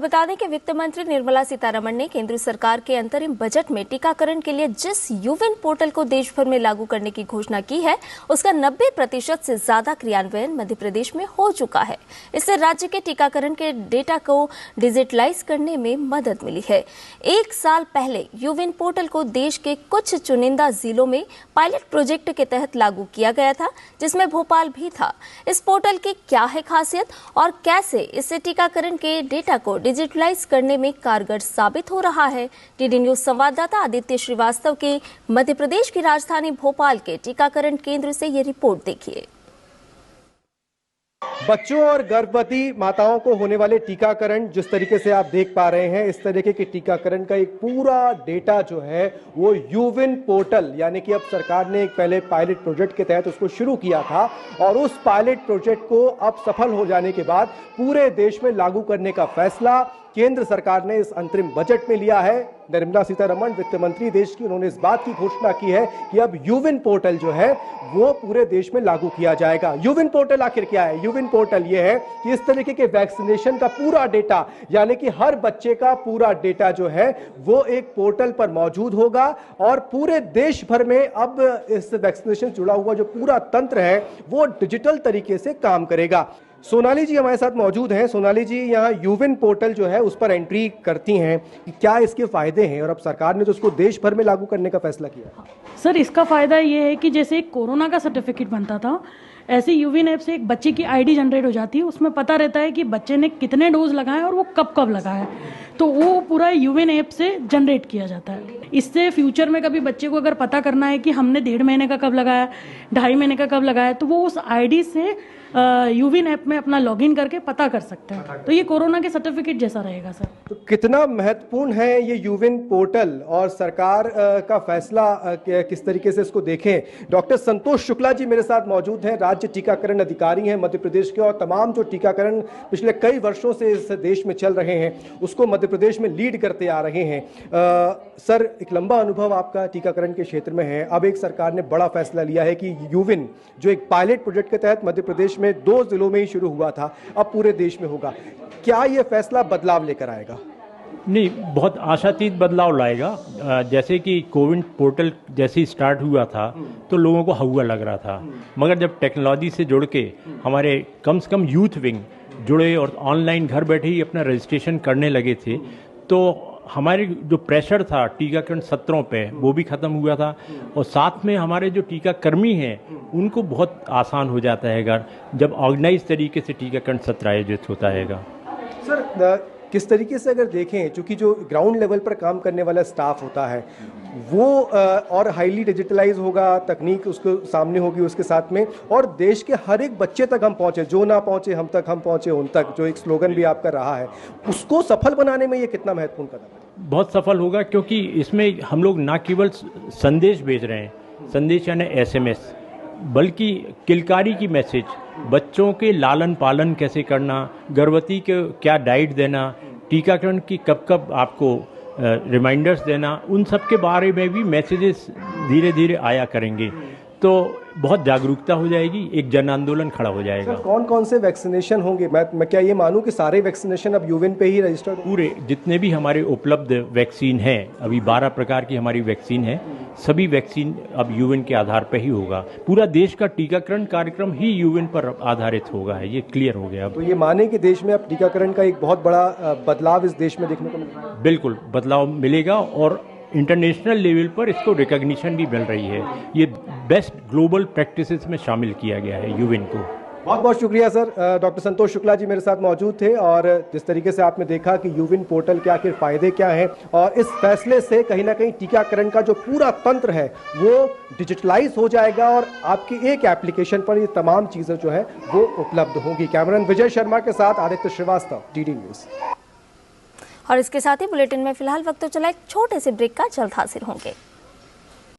बता दें कि वित्त मंत्री निर्मला सीतारमण ने केंद्र सरकार के अंतरिम बजट में टीकाकरण के लिए जिस यूविन पोर्टल को देश भर में लागू करने की घोषणा की है, उसका 90% से ज्यादा क्रियान्वयन मध्य प्रदेश में हो चुका है। इससे राज्य के टीकाकरण के डेटा को डिजिटलाइज करने में मदद मिली है। 1 साल पहले यूविन पोर्टल को देश के कुछ चुनिंदा जिलों में पायलट प्रोजेक्ट के तहत लागू किया गया था, जिसमें भोपाल भी था। इस पोर्टल की क्या है खासियत और कैसे इससे टीकाकरण के डेटा को डिजिटलाइज करने में कारगर साबित हो रहा है? डीडी न्यूज संवाददाता आदित्य श्रीवास्तव के मध्य प्रदेश की राजधानी भोपाल के टीकाकरण केंद्र से ये रिपोर्ट देखिए। बच्चों और गर्भवती माताओं को होने वाले टीकाकरण जिस तरीके से आप देख पा रहे हैं, इस तरीके के टीकाकरण का एक पूरा डेटा जो है वो यूविन पोर्टल, यानी कि अब सरकार ने एक पहले पायलट प्रोजेक्ट के तहत उसको शुरू किया था और उस पायलट प्रोजेक्ट को अब सफल हो जाने के बाद पूरे देश में लागू करने का फैसला केंद्र सरकार ने इस अंतरिम बजट में लिया है। निर्मला सीतारमण वित्त मंत्री देश की, उन्होंने इस बात की घोषणा की है कि अब यूविन पोर्टल जो है वो पूरे देश में लागू किया जाएगा। यूविन पोर्टल आखिर क्या है? यूविन पोर्टल ये है कि इस तरीके के वैक्सीनेशन का पूरा डेटा, यानी कि हर बच्चे का पूरा डेटा जो है वो एक पोर्टल पर मौजूद होगा और पूरे देश भर में अब इस वैक्सीनेशन से जुड़ा हुआ जो पूरा तंत्र है वो डिजिटल तरीके से काम करेगा। सोनाली जी हमारे साथ मौजूद हैं। सोनाली जी, यहाँ यूविन पोर्टल जो है उस पर एंट्री करती हैं, क्या इसके फायदे हैं और अब सरकार ने तो उसको देश भर में लागू करने का फैसला किया? सर, इसका फायदा ये है कि जैसे कोरोना का सर्टिफिकेट बनता था, ऐसे यूविन ऐप से एक बच्चे की आईडी जनरेट हो जाती है। उसमें पता रहता है कि बच्चे ने कितने डोज लगाए और वो कब कब लगाया, तो वो पूरा यूविन ऐप से जनरेट किया जाता है। इससे फ्यूचर में कभी बच्चे को अगर पता करना है कि हमने 1.5 महीने का कब लगाया, 2.5 महीने का कब लगाया, तो वो उस आईडी से यूविन ऐप में अपना लॉगिन करके पता कर सकते हैं। तो ये कोरोना के सर्टिफिकेट जैसा रहेगा सर। तो कितना महत्वपूर्ण है ये यूविन पोर्टल और सरकार का फैसला किस तरीके से इसको देखें? डॉक्टर संतोष शुक्ला जी मेरे साथ मौजूद हैं, राज्य टीकाकरण अधिकारी हैं मध्य प्रदेश के, और तमाम जो टीकाकरण पिछले कई वर्षों से इस देश में चल रहे हैं उसको मध्य प्रदेश में लीड करते आ रहे हैं। सर, एक लंबा अनुभव आपका टीकाकरण के क्षेत्र में है। अब एक सरकार ने बड़ा फैसला लिया है कि यूविन जो एक पायलट प्रोजेक्ट के तहत मध्य प्रदेश में 2 जिलों में ही शुरू हुआ था, अब पूरे देश में होगा। क्या यह फैसला बदलाव लेकर आएगा? नहीं, बहुत आशातीत बदलाव लाएगा। जैसे कि कोविन पोर्टल जैसे ही स्टार्ट हुआ था तो लोगों को हौवा लग रहा था, मगर जब टेक्नोलॉजी से जुड़ के हमारे कम से कम यूथ विंग जुड़े और ऑनलाइन घर बैठे ही अपना रजिस्ट्रेशन करने लगे थे, तो हमारे जो प्रेशर था टीकाकरण सत्रों पे वो भी ख़त्म हुआ था और साथ में हमारे जो टीकाकर्मी हैं उनको बहुत आसान हो जाता है अगर जब ऑर्गेनाइज तरीके से टीकाकरण सत्र आयोजित होता है। सर, किस तरीके से अगर देखें, चूंकि जो ग्राउंड लेवल पर काम करने वाला स्टाफ होता है वो और हाईली डिजिटलाइज होगा, तकनीक उसको सामने होगी उसके साथ में, और देश के हर एक बच्चे तक हम पहुंचे, जो ना पहुंचे हम तक, हम पहुंचे उन तक, जो एक स्लोगन भी आपका रहा है, उसको सफल बनाने में ये कितना महत्वपूर्ण कदम है? बहुत सफल होगा, क्योंकि इसमें हम लोग ना केवल संदेश भेज रहे हैं, संदेश यानी SMS, बल्कि किलकारी की मैसेज, बच्चों के लालन पालन कैसे करना, गर्भवती के क्या डाइट देना, टीकाकरण की कब कब आपको रिमाइंडर्स देना, उन सब के बारे में भी मैसेजेस धीरे धीरे आया करेंगे, तो बहुत जागरूकता हो जाएगी, एक जन आंदोलन खड़ा हो जाएगा। कौन कौन से वैक्सीनेशन होंगे? मैं क्या ये मानूं कि सारे वैक्सीनेशन अब यूविन पे ही रजिस्टर्ड? पूरे जितने भी हमारे उपलब्ध वैक्सीन हैं, अभी 12 प्रकार की हमारी वैक्सीन है, सभी वैक्सीन अब यूविन के आधार पर ही होगा। पूरा देश का टीकाकरण कार्यक्रम ही यूविन पर आधारित होगा, है ये क्लियर हो गया। तो ये माने कि देश में अब टीकाकरण का एक बहुत बड़ा बदलाव इस देश में देखने को मिल रहा है? बिल्कुल बदलाव मिलेगा और इंटरनेशनल लेवल पर इसको रिकॉग्निशन भी मिल रही है। ये बेस्ट ग्लोबल प्रैक्टिसेस में शामिल किया गया है यूविन को। बहुत बहुत शुक्रिया सर। डॉक्टर संतोष शुक्ला जी मेरे साथ मौजूद थे और जिस तरीके से आपने देखा कि यूविन पोर्टल के आखिर फायदे क्या हैं और इस फैसले से कहीं ना कहीं टीकाकरण का जो पूरा तंत्र है वो डिजिटलाइज हो जाएगा और आपकी एक एप्लीकेशन पर ये तमाम चीजें जो है वो उपलब्ध होंगी। कैमरामैन विजय शर्मा के साथ आदित्य श्रीवास्तव, डीडी न्यूज। और इसके साथ ही बुलेटिन में फिलहाल वक्त तो चला एक छोटे से ब्रेक का, जल्द हाजिर होंगे।